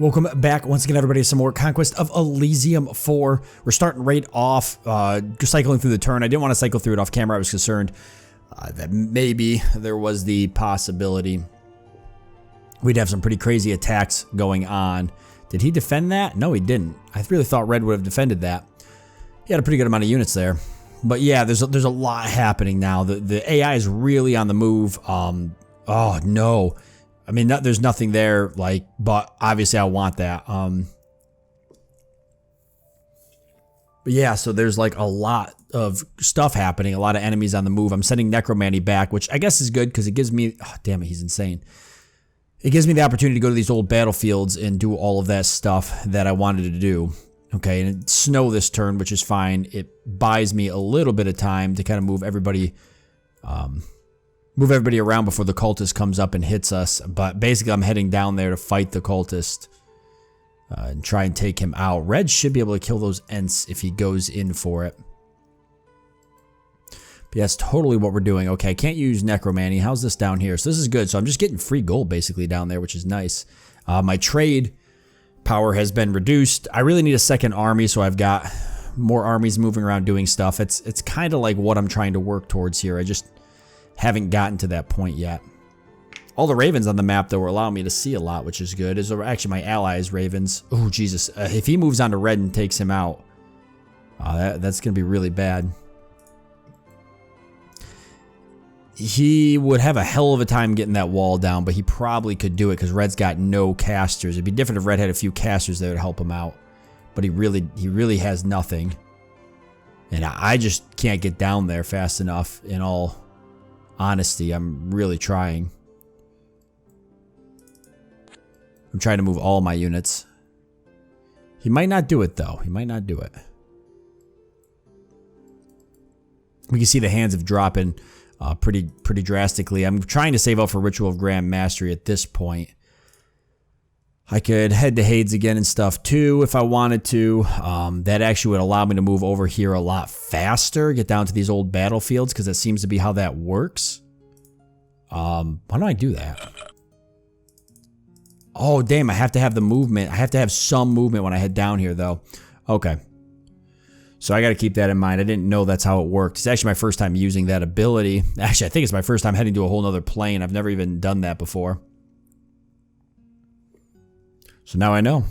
Welcome back once again, everybody, to some more Conquest of Elysium 4. We're starting right off, cycling through the turn. I didn't want to cycle through it off camera. I was concerned that maybe there was the possibility we'd have some pretty crazy attacks going on. Did he defend that? No, he didn't. I really thought Red would have defended that. He had a pretty good amount of units there. But yeah, there's a lot happening now. The AI is really on the move. Oh no. I mean, there's nothing there, like, but obviously I want that. But yeah, so there's like a lot of stuff happening, a lot of enemies on the move. I'm sending Necromancer back, which I guess is good because it gives me, oh, damn it, he's insane. It gives me the opportunity to go to these old battlefields and do all of that stuff that I wanted to do. Okay, and it's snow this turn, which is fine. It buys me a little bit of time to kind of move everybody around before the cultist comes up and hits us. But basically, I'm heading down there to fight the cultist and try and take him out. Red should be able to kill those Ents if he goes in for it. But yeah, that's totally what we're doing. Okay, I can't use Necromancy. How's this down here? So this is good. So I'm just getting free gold basically down there, which is nice. My trade power has been reduced. I really need a second army, so I've got more armies moving around doing stuff. It's kind of like what I'm trying to work towards here. I just haven't gotten to that point yet. All the ravens on the map, though, are allowing me to see a lot, which is good. Is actually my allies, ravens. Oh, Jesus. If he moves on to red and takes him out, that's going to be really bad. He would have a hell of a time getting that wall down, but he probably could do it because red's got no casters. It'd be different if red had a few casters that would help him out. But he really has nothing. And I just can't get down there fast enough in all honesty. I'm really trying. I'm trying to move all my units. He might not do it, though. He might not do it. We can see the hands have dropping pretty drastically. I'm trying to save up for Ritual of Grand Mastery at this point. I could head to Hades again and stuff too if I wanted to. That actually would allow me to move over here a lot faster, get down to these old battlefields, because that seems to be how that works. Why don't I do that? Oh, damn, I have to have the movement. I have to have some movement when I head down here, though. Okay. So I got to keep that in mind. I didn't know that's how it worked. It's actually my first time using that ability. Actually, I think it's my first time heading to a whole nother plane. I've never even done that before. So now I know.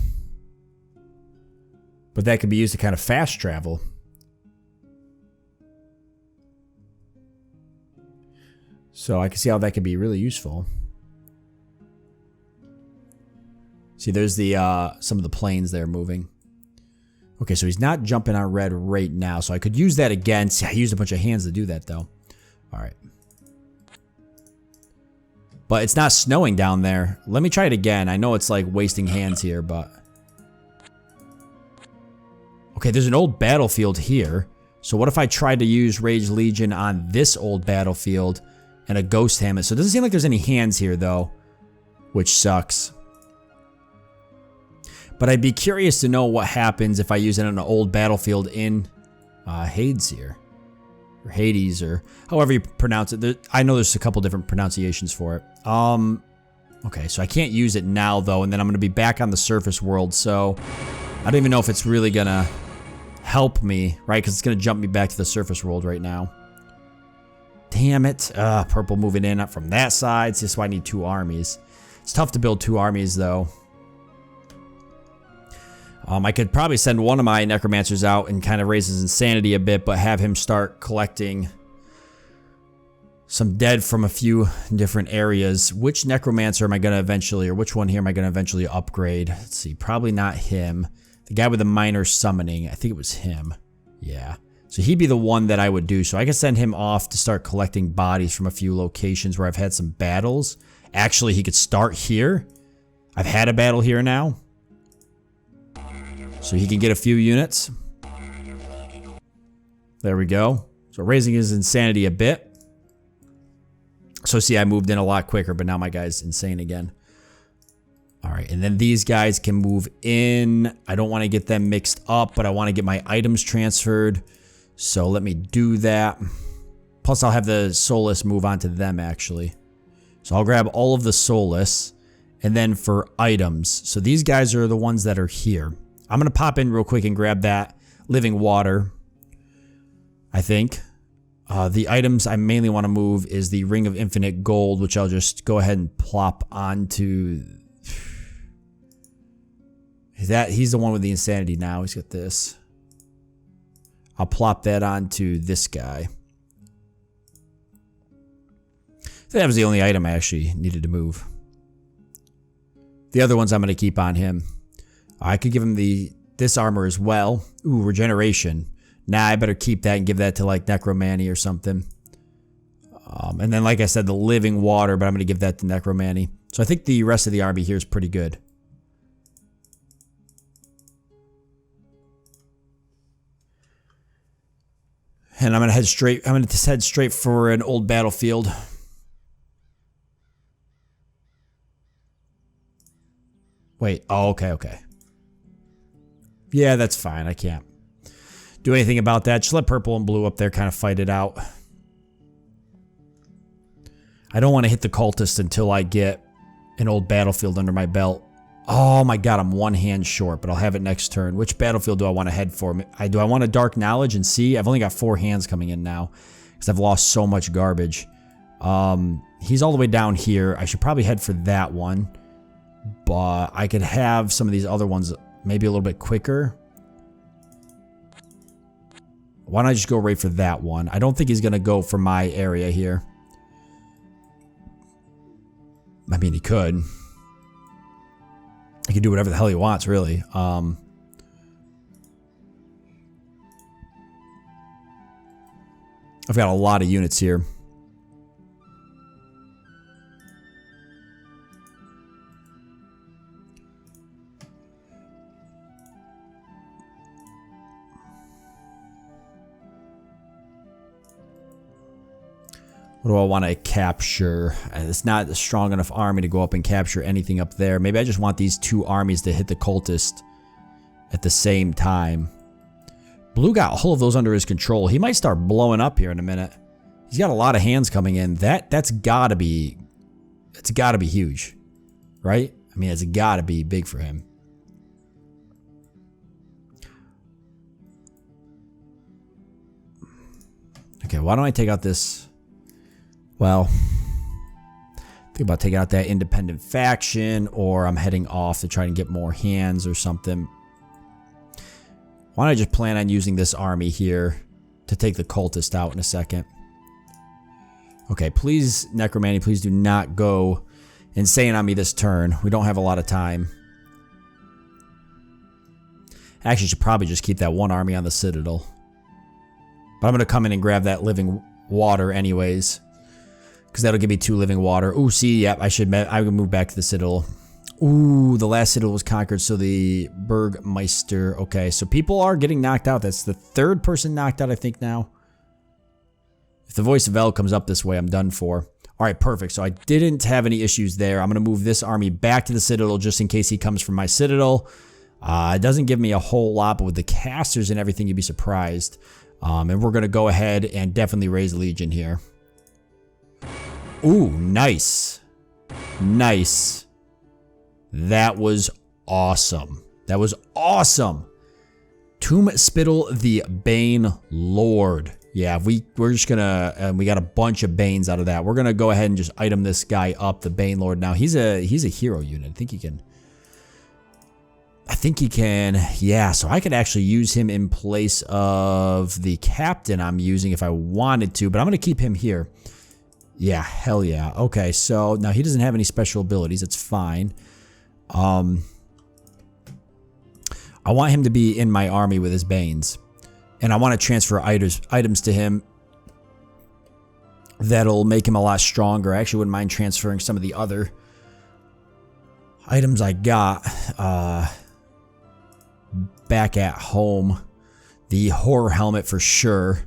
But that could be used to kind of fast travel. So I can see how that could be really useful. See, there's the some of the planes there moving. Okay, so he's not jumping on red right now, so I could use that again. See, I used a bunch of hands to do that, though. All right. But it's not snowing down there. Let me try it again. I know it's like wasting hands here, but... Okay, there's an old battlefield here. So what if I tried to use Rage Legion on this old battlefield and a Ghost Hamlet? So it doesn't seem like there's any hands here, though, which sucks. But I'd be curious to know what happens if I use it on an old battlefield in Hades here. Or Hades, or however you pronounce it. I know there's a couple different pronunciations for it. Okay, so I can't use it now, though, and then I'm going to be back on the surface world, so I don't even know if it's really going to help me, right? Because it's going to jump me back to the surface world right now. Damn it. Purple moving in from that side. See, that's why I need two armies. It's tough to build two armies, though. I could probably send one of my Necromancers out and kind of raise his insanity a bit, but have him start collecting some dead from a few different areas. Which Necromancer am I going to eventually, or which one here am I going to eventually upgrade? Let's see, probably not him. The guy with the minor summoning, I think it was him. Yeah. So he'd be the one that I would do. So I could send him off to start collecting bodies from a few locations where I've had some battles. Actually, he could start here. I've had a battle here now. So he can get a few units. There we go. So raising his insanity a bit. So see, I moved in a lot quicker, but now my guy's insane again. All right, and then these guys can move in. I don't want to get them mixed up, but I want to get my items transferred. So let me do that. Plus, I'll have the Soulless move on to them, actually. So I'll grab all of the Soulless. And then for items, so these guys are the ones that are here. I'm going to pop in real quick and grab that living water, I think. The items I mainly want to move is the Ring of Infinite Gold, which I'll just go ahead and plop onto. He's the one with the insanity now. He's got this. I'll plop that onto this guy. So that was the only item I actually needed to move. The other ones I'm going to keep on him. I could give him this armor as well. Ooh, regeneration. Nah, I better keep that and give that to like Necromancer or something. And then like I said, the living water, but I'm going to give that to Necromancer. So I think the rest of the army here is pretty good. And I'm going to head straight. I'm going to head straight for an old battlefield. Wait, oh, okay. Yeah, that's fine. I can't do anything about that. Just let purple and blue up there kind of fight it out. I don't want to hit the cultist until I get an old battlefield under my belt. Oh my god, I'm one hand short, but I'll have it next turn. Which battlefield do I want to head for? Do I want a Dark Knowledge and see? I've only got 4 hands coming in now because I've lost so much garbage. He's all the way down here. I should probably head for that one. But I could have some of these other ones maybe a little bit quicker. Why don't I just go right for that one? I don't think he's going to go for my area here. I mean, he could. He could do whatever the hell he wants, really. I've got a lot of units here. What do I want to capture? It's not a strong enough army to go up and capture anything up there. Maybe I just want these 2 armies to hit the cultist at the same time. Blue got all of those under his control. He might start blowing up here in a minute. He's got a lot of hands coming in. That's gotta be huge, right? I mean, it's gotta be big for him. Okay, why don't I take out this? Well, think about taking out that independent faction, or I'm heading off to try and get more hands or something. Why don't I just plan on using this army here to take the cultist out in a second? Okay, please, Necromancer, please do not go insane on me this turn. We don't have a lot of time. Actually, should probably just keep that one army on the Citadel. But I'm going to come in and grab that living water anyways, because that'll give me 2 living water. Ooh, see, yep, I will move back to the Citadel. Ooh, the last Citadel was conquered, so the Burgmeister. Okay, so people are getting knocked out. That's the 3rd person knocked out, I think, now. If the Voice of El comes up this way, I'm done for. All right, perfect. So I didn't have any issues there. I'm going to move this army back to the Citadel just in case he comes from my Citadel. It doesn't give me a whole lot, but with the casters and everything, you'd be surprised. And we're going to go ahead and definitely raise Legion here. Ooh, nice. Nice. That was awesome. That was awesome. Tomb Spittle the Bane Lord. Yeah, we're just gonna we got a bunch of Banes out of that. We're gonna go ahead and just item this guy up, the Bane Lord. Now he's a hero unit. I think he can. Yeah, so I could actually use him in place of the captain I'm using if I wanted to, but I'm gonna keep him here. Yeah, hell yeah. Okay, so now he doesn't have any special abilities. It's fine. I want him to be in my army with his Banes. And I want to transfer items to him that'll make him a lot stronger. I actually wouldn't mind transferring some of the other items I got back at home. The Horror Helmet for sure.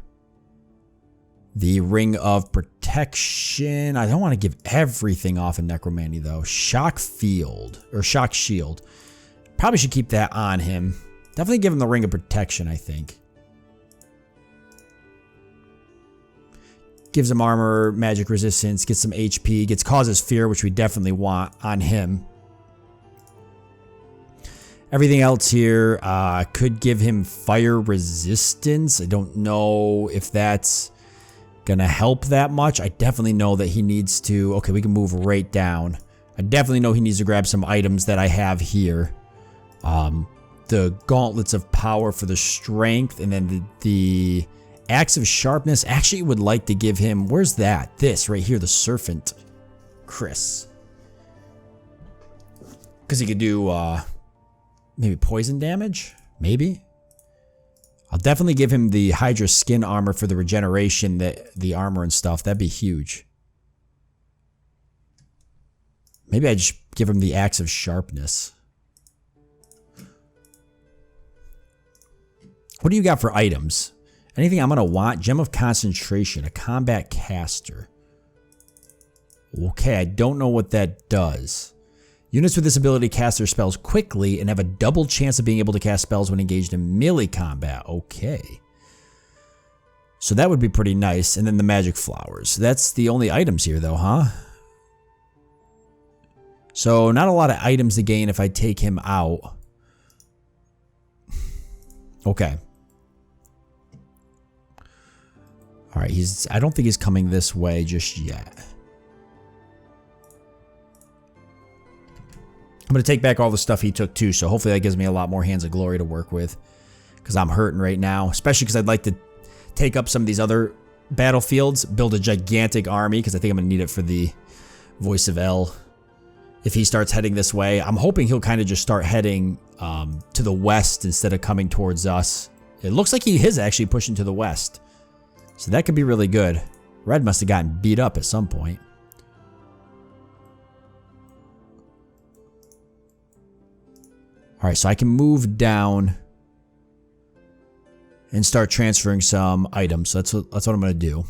The Ring of Protection. I don't want to give everything off in Necromancer though. Shock Field. Or Shock Shield. Probably should keep that on him. Definitely give him the Ring of Protection, I think. Gives him armor, magic resistance, gets some HP, gets Causes Fear, which we definitely want on him. Everything else here could give him fire resistance. I don't know if that's gonna help that much. I definitely know that he needs to... Okay, we can move right down. I definitely know he needs to grab some items that I have here. The gauntlets of power for the strength, and then the axe of sharpness. Actually would like to give him... Where's that? This right here, the serpent. Chris. Because he could do maybe poison damage? Maybe? I'll definitely give him the Hydra skin armor for the regeneration, the armor and stuff. That'd be huge. Maybe I just give him the axe of sharpness. What do you got for items? Anything I'm going to want? Gem of concentration, a combat caster. Okay, I don't know what that does. Units with this ability cast their spells quickly and have a double chance of being able to cast spells when engaged in melee combat. Okay. So that would be pretty nice. And then the magic flowers. That's the only items here though, huh? So not a lot of items to gain if I take him out. Okay. Alright, I don't think he's coming this way just yet. I'm going to take back all the stuff he took too, so hopefully that gives me a lot more Hands of Glory to work with. Because I'm hurting right now, especially because I'd like to take up some of these other battlefields, build a gigantic army, because I think I'm going to need it for the Voice of El. If he starts heading this way, I'm hoping he'll kind of just start heading to the west instead of coming towards us. It looks like he is actually pushing to the west. So that could be really good. Red must have gotten beat up at some point. Alright, so I can move down and start transferring some items. So that's what I'm going to do.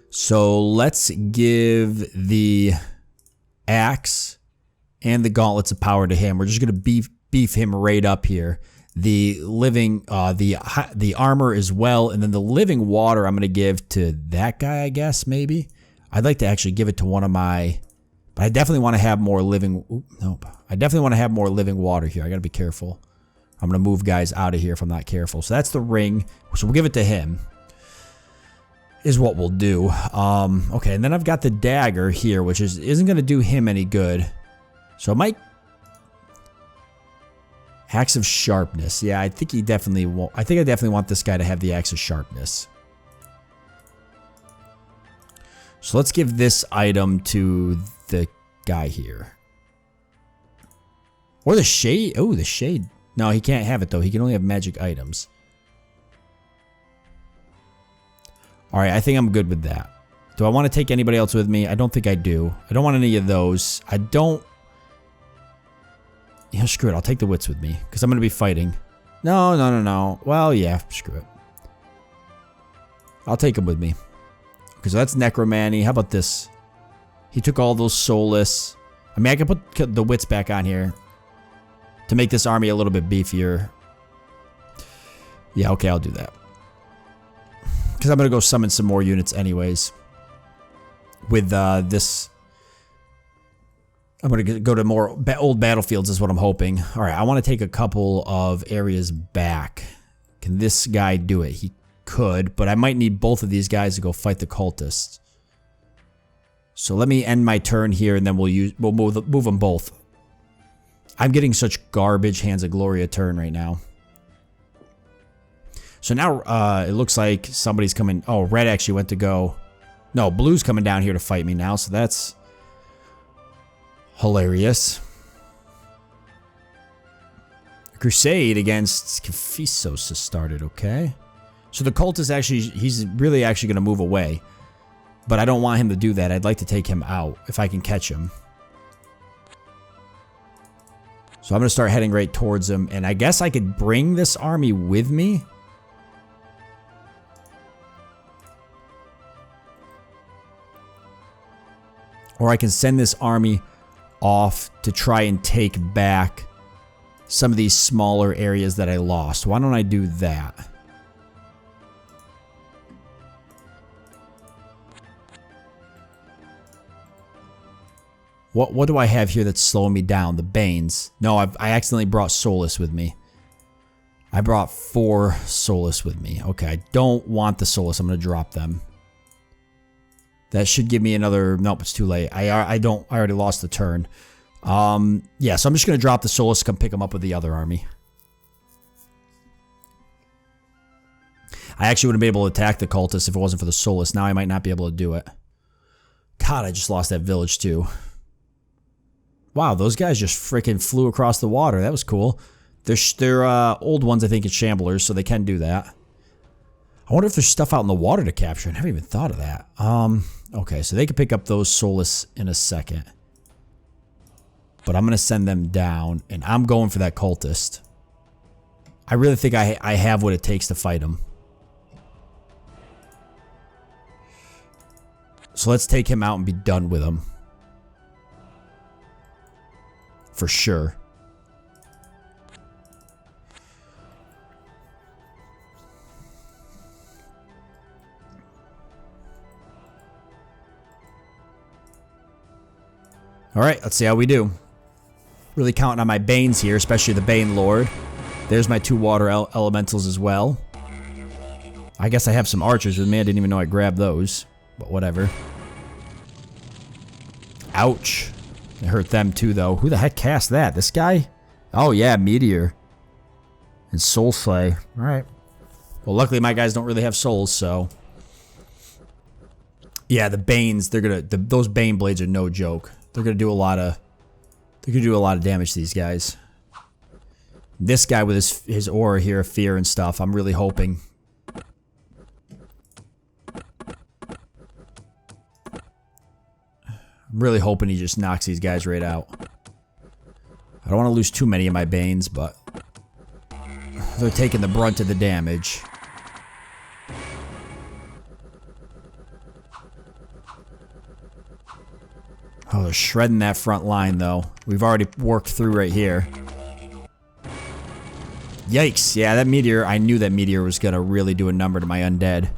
So let's give the axe and the gauntlets of power to him. We're just going to beef him right up here. The living, the armor as well, and then the living water I'm going to give to that guy, I guess, maybe. I'd like to actually give it to one of my... But I definitely want to have more living... Nope. I definitely want to have more living water here. I got to be careful. I'm going to move guys out of here if I'm not careful. So that's the ring. So we'll give it to him. Is what we'll do. Okay, and then I've got the dagger here, which isn't going to do him any good. So it might... Axe of sharpness. Yeah, I think he definitely won't. I think I definitely want this guy to have the axe of sharpness. So let's give this item to the guy here. Or the shade. Oh, the shade. No, he can't have it though. He can only have magic items. Alright, I think I'm good with that. Do I want to take anybody else with me? I don't think I do. I don't want any of those. I don't... Yeah, screw it. I'll take the wits with me. Because I'm going to be fighting. No. Well, yeah, screw it. I'll take him with me. Okay, so that's Necromancy. How about this? He took all those soulless. I mean, I can put the wits back on here. To make this army a little bit beefier. Yeah, okay, I'll do that. Because I'm going to go summon some more units anyways. With this... I'm going to go to more old battlefields is what I'm hoping. Alright, I want to take a couple of areas back. Can this guy do it? He could, but I might need both of these guys to go fight the cultists. So let me end my turn here and then we'll move them both. I'm getting such garbage Hands of Glory a turn right now. So now it looks like somebody's coming. Oh, red actually went to go. No, blue's coming down here to fight me now, so that's... hilarious. Crusade against Kephisos has started, okay. So the cult is actually, he's really actually going to move away. But I don't want him to do that. I'd like to take him out if I can catch him. So I'm going to start heading right towards him. And I guess I could bring this army with me. Or I can send this army off to try and take back some of these smaller areas that I lost. Why don't I do that? What do I have here that's slowing me down? The Banes. No, I accidentally brought Solus with me. I brought 4 Solus with me. Okay, I don't want the Solus. I'm going to drop them. That should give me another... Nope, it's too late. I already lost the turn. Yeah, so I'm just going to drop the Solus, come pick them up with the other army. I actually would have been able to attack the cultists if it wasn't for the Solus. Now I might not be able to do it. God, I just lost that village too. Wow, those guys just freaking flew across the water. That was cool. They're old ones, I think, it's Shamblers, so they can do that. I wonder if there's stuff out in the water to capture. I never even thought of that. Okay, so they can pick up those Solus in a second. But I'm going to send them down, and I'm going for that cultist. I really think I have what it takes to fight him. So let's take him out and be done with him. For sure. Alright, let's see how we do. Really counting on my Banes here, especially the Bane Lord. There's my 2 water elementals as well. I guess I have some archers with me. I didn't even know I grabbed those. But whatever. Ouch. It hurt them too, though. Who the heck cast that? This guy? Oh, yeah, Meteor. And Soulslay. Alright. Well, luckily my guys don't really have souls, so... Yeah, the Banes, they're gonna... those Bane Blades are no joke. They're gonna do a lot of... They're gonna do a lot of damage to these guys. This guy with his aura here of fear and stuff, I'm really hoping... I'm really hoping he just knocks these guys right out. I don't want to lose too many of my Banes, but... They're taking the brunt of the damage. Oh, they're shredding that front line, though. We've already worked through right here. Yikes. Yeah, that Meteor... I knew that Meteor was going to really do a number to my undead.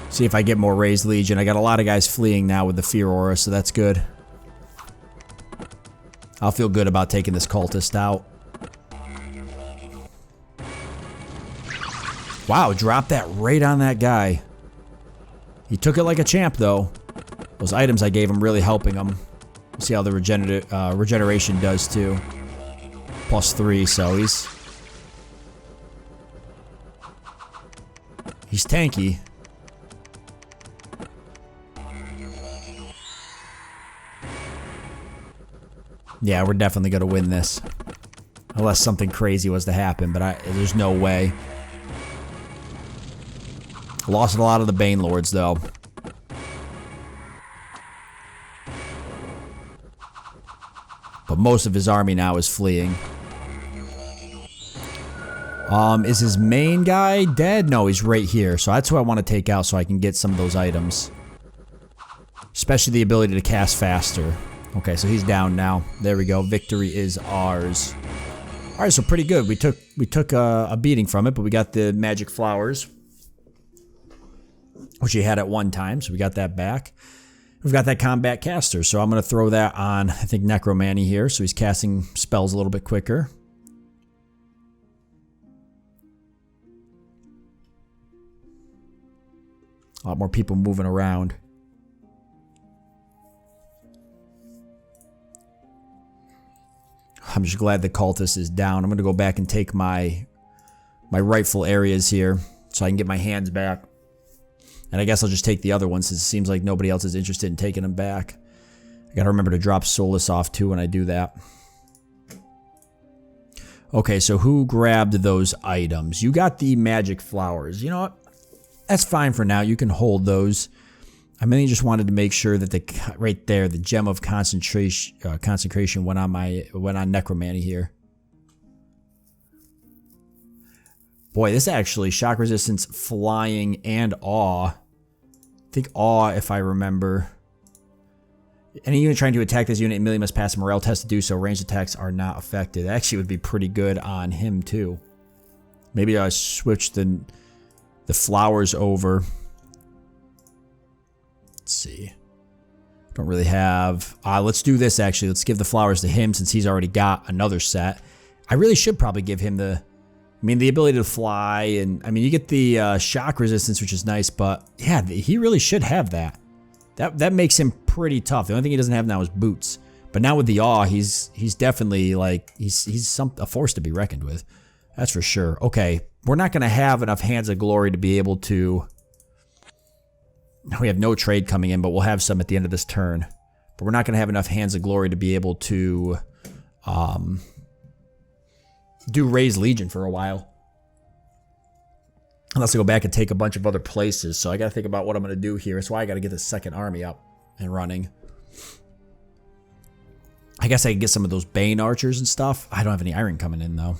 See if I get more Raised Legion. I got a lot of guys fleeing now with the Fear Aura, so that's good. I'll feel good about taking this cultist out. Wow, drop that right on that guy. He took it like a champ, though. Those items I gave him really helping him. See how the regeneration does, too. +3, so he's tanky. Yeah, we're definitely going to win this. Unless something crazy was to happen, but there's no way. Lost a lot of the Bane Lords, though. But most of his army now is fleeing. Is his main guy dead? No, he's right here. So that's who I want to take out so I can get some of those items. Especially the ability to cast faster. Okay, so he's down now. There we go. Victory is ours. Alright, so pretty good. We took a beating from it, but we got the magic flowers. Which he had at one time, so we got that back. We've got that combat caster, so I'm going to throw that on, I think, Necromancer here, so he's casting spells a little bit quicker. A lot more people moving around. I'm just glad the cultist is down. I'm going to go back and take my rightful areas here so I can get my hands back. And I guess I'll just take the other ones since it seems like nobody else is interested in taking them back. I gotta remember to drop Solus off too when I do that. Okay, so who grabbed those items? You got the magic flowers. You know what? That's fine for now. You can hold those. I mainly just wanted to make sure that right there, the gem of consecration went on Necromancer here. Boy, this actually shock resistance, flying, and awe. I think awe, if I remember. Any unit trying to attack this unit immediately must pass a morale test to do so. Ranged attacks are not affected. That actually would be pretty good on him too. Maybe I switch the the flowers over. Let's see. Don't really have... let's do this, actually. Let's give the flowers to him since he's already got another set. I really should probably give him the... I mean, the ability to fly, and... I mean, you get the shock resistance, which is nice, but... Yeah, he really should have that. That makes him pretty tough. The only thing he doesn't have now is boots. But now with the awe, he's definitely, like... He's a force to be reckoned with. That's for sure. Okay, we're not going to have enough Hands of Glory to be able to... We have no trade coming in, but we'll have some at the end of this turn. But we're not going to have enough Hands of Glory to be able to do Raise Legion for a while. Unless I go back and take a bunch of other places. So I got to think about what I'm going to do here. That's why I got to get the second army up and running. I guess I can get some of those Bane archers and stuff. I don't have any iron coming in, though.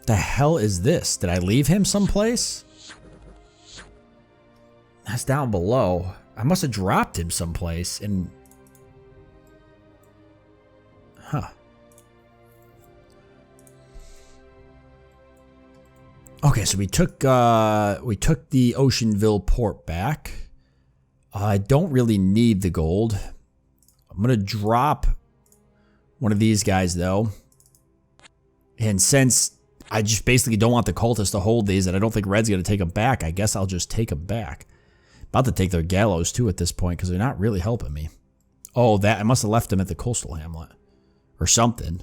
The hell is this? Did I leave him someplace? That's down below. I must have dropped him someplace and... Huh. Okay, so we took the Oceanville port back. I don't really need the gold. I'm gonna drop one of these guys though. And since I just basically don't want the cultists to hold these, and I don't think Red's going to take them back. I guess I'll just take them back. About to take their gallows, too, at this point, because they're not really helping me. Oh, I must have left them at the coastal hamlet. Or something.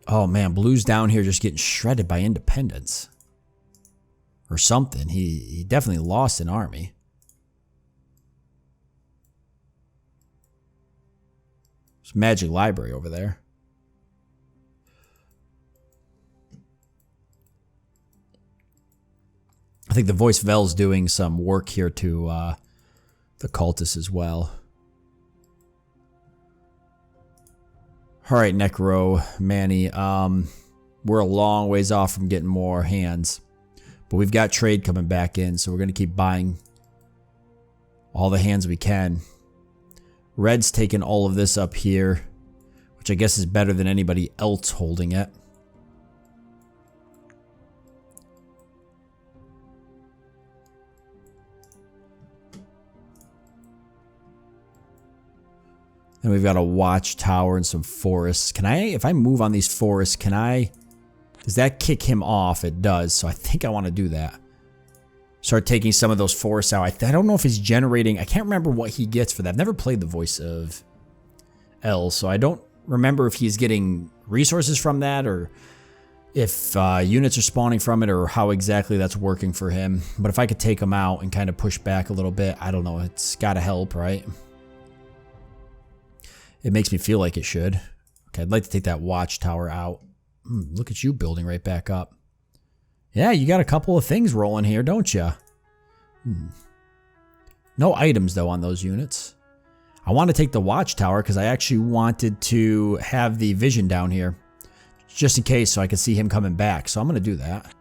Oh, man, Blue's down here just getting shredded by independence. Or something. He definitely lost an army. Magic library over there. I think the voice Vel's doing some work here to the cultists as well. Alright, Necro, Manny. We're a long ways off from getting more hands. But we've got trade coming back in, so we're going to keep buying all the hands we can. Red's taking all of this up here, which I guess is better than anybody else holding it. And we've got a watchtower and some forests. Can I, if I move on these forests, can I, does that kick him off? It does, so I think I want to do that. Start taking some of those forests out. I don't know if he's generating... I can't remember what he gets for that. I've never played the voice of L, so I don't remember if he's getting resources from that or if units are spawning from it or how exactly that's working for him. But if I could take him out and kind of push back a little bit, I don't know. It's got to help, right? It makes me feel like it should. Okay, I'd like to take that watchtower out. Look at you building right back up. Yeah, you got a couple of things rolling here, don't you? No items, though, on those units. I want to take the watchtower because I actually wanted to have the vision down here. Just in case, so I could see him coming back. So I'm going to do that.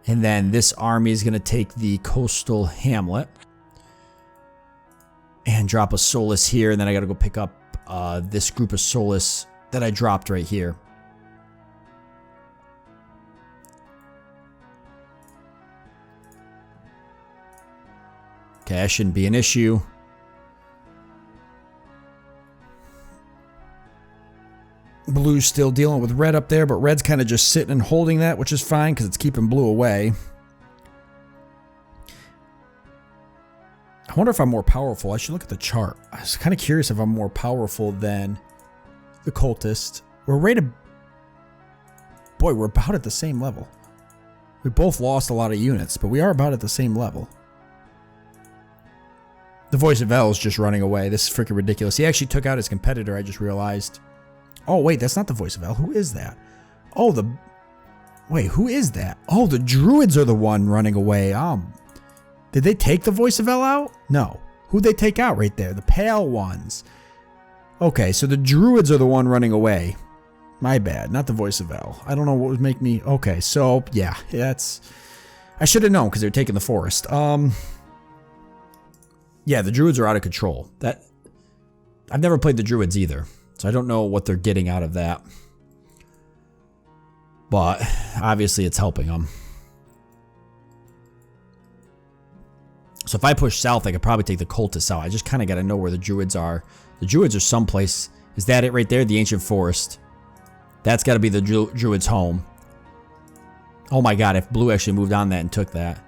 And then this army is going to take the coastal hamlet. And drop a Solus here. And then I got to go pick up this group of Solus that I dropped right here. Okay, that shouldn't be an issue. Blue's still dealing with red up there, but red's kind of just sitting and holding that, which is fine because it's keeping blue away. I wonder if I'm more powerful. I should look at the chart. I was kind of curious if I'm more powerful than the cultist. We're rated... Boy, we're about at the same level. We both lost a lot of units, but we are about at the same level. The voice of L is just running away. This is freaking ridiculous. He actually took out his competitor, I just realized. Oh, wait, that's not the voice of L. Who is that? Oh, wait, who is that? Oh, the druids are the one running away. Did they take the voice of L out? No. Who'd they take out right there? The pale ones. Okay, so the druids are the one running away. My bad, not the voice of L. I don't know what would make me... Okay, so, yeah, that's... I should have known because they're taking the forest. Yeah, the druids are out of control. I've never played the druids either, so I don't know what they're getting out of that. But obviously it's helping them. So if I push south, I could probably take the cultists out. I just kind of got to know where the druids are. The druids are someplace. Is that it right there? The ancient forest. That's got to be the druid's home. Oh my god, if blue actually moved on that and took that.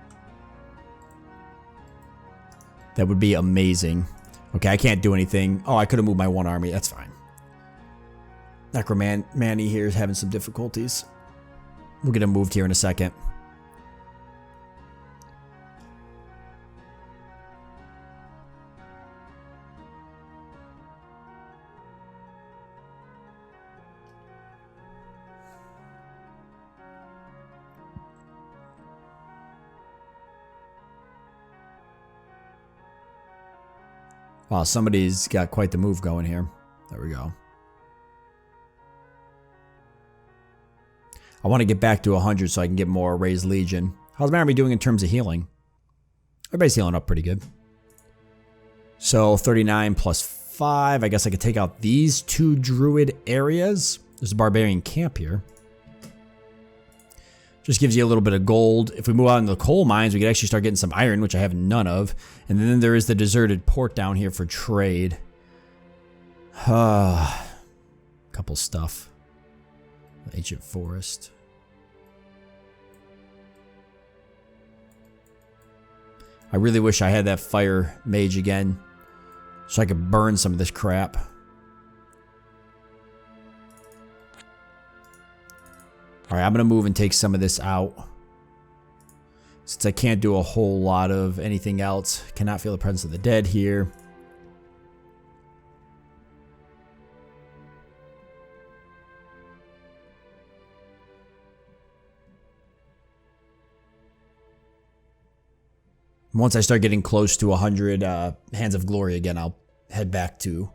That would be amazing. Okay, I can't do anything. Oh, I could have moved my one army. That's fine. Necromancer here is having some difficulties. We'll get him moved here in a second. Wow, somebody's got quite the move going here. There we go. I want to get back to 100 so I can get more raised legion. How's my army doing in terms of healing? Everybody's healing up pretty good. So 39 plus 5. I guess I could take out these two druid areas. There's a barbarian camp here. Just gives you a little bit of gold. If we move out into the coal mines, we could actually start getting some iron, which I have none of. And then there is the deserted port down here for trade. Couple stuff. The ancient forest. I really wish I had that fire mage again, so I could burn some of this crap. Alright, I'm going to move and take some of this out. Since I can't do a whole lot of anything else. Cannot feel the presence of the dead here. Once I start getting close to 100 Hands of Glory again, I'll head back to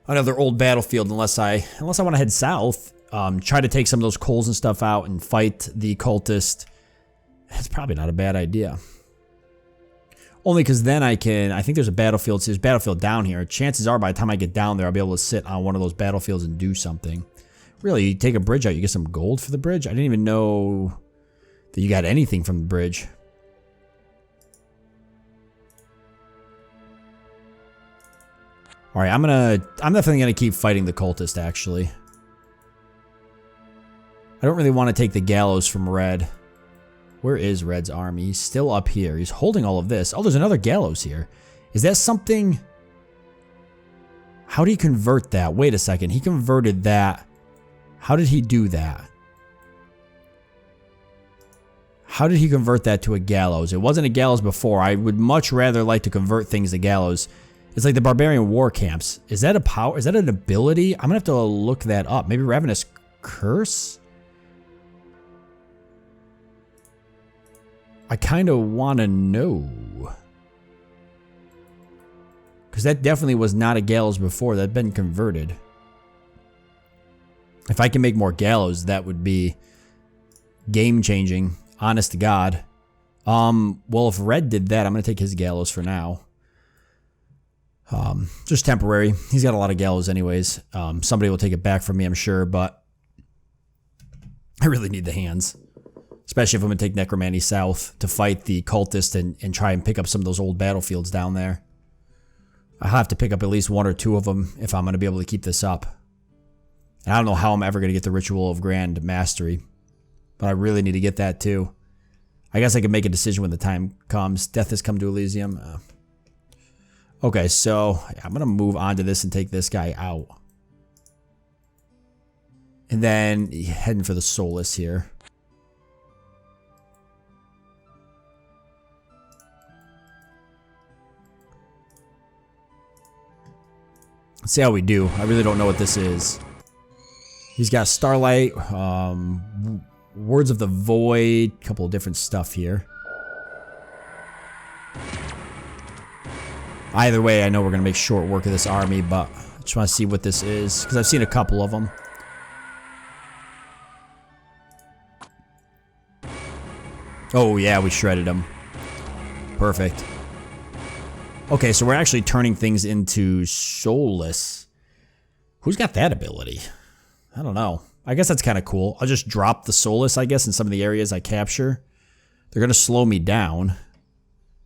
another old battlefield unless I want to head south. Try to take some of those coals and stuff out and fight the cultist. That's probably not a bad idea. Only because then I think there's a battlefield. So there's a battlefield down here. Chances are by the time I get down there, I'll be able to sit on one of those battlefields and do something. Really, you take a bridge out, you get some gold for the bridge? I didn't even know that you got anything from the bridge. Alright, I'm definitely gonna keep fighting the cultist, actually. I don't really want to take the gallows from Red. Where is Red's army? He's still up here. He's holding all of this. Oh, there's another gallows here. Is that something? How did he convert that? Wait a second. He converted that. How did he do that? How did he convert that to a gallows? It wasn't a gallows before. I would much rather like to convert things to gallows. It's like the barbarian war camps. Is that a power? Is that an ability? I'm gonna have to look that up. Maybe Ravenous Curse? I kind of want to know. Because that definitely was not a gallows before. That had been converted. If I can make more gallows, that would be game changing. Honest to God. Well, if Red did that, I'm going to take his gallows for now. Just temporary. He's got a lot of gallows anyways. Somebody will take it back from me, I'm sure, but I really need the hands. Especially if I'm going to take Necromancer south to fight the cultist and try and pick up some of those old battlefields down there. I'll have to pick up at least one or two of them if I'm going to be able to keep this up. And I don't know how I'm ever going to get the Ritual of Grand Mastery. But I really need to get that too. I guess I can make a decision when the time comes. Death has come to Elysium. Okay, so I'm going to move on to this and take this guy out. And then heading for the Soulless here. Let's see how we do. I really don't know what this is. He's got Starlight, Words of the Void, a couple of different stuff here. Either way, I know we're going to make short work of this army, but I just want to see what this is, because I've seen a couple of them. Oh yeah, we shredded him. Perfect. Okay, so we're actually turning things into soulless. Who's got that ability? I don't know. I guess that's kind of cool. I'll just drop the soulless, I guess, in some of the areas I capture. They're going to slow me down.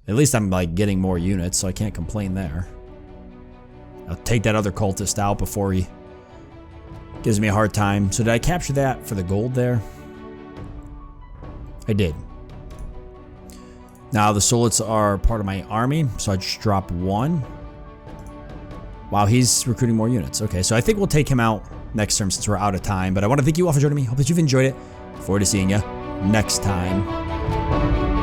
At least I'm, like, getting more units, so I can't complain there. I'll take that other cultist out before he gives me a hard time. So did I capture that for the gold there? I did. Now the Soulits are part of my army, so I just drop one. Wow, he's recruiting more units. Okay, so I think we'll take him out next term since we're out of time. But I want to thank you all for joining me. Hope that you've enjoyed it. Look forward to seeing you next time.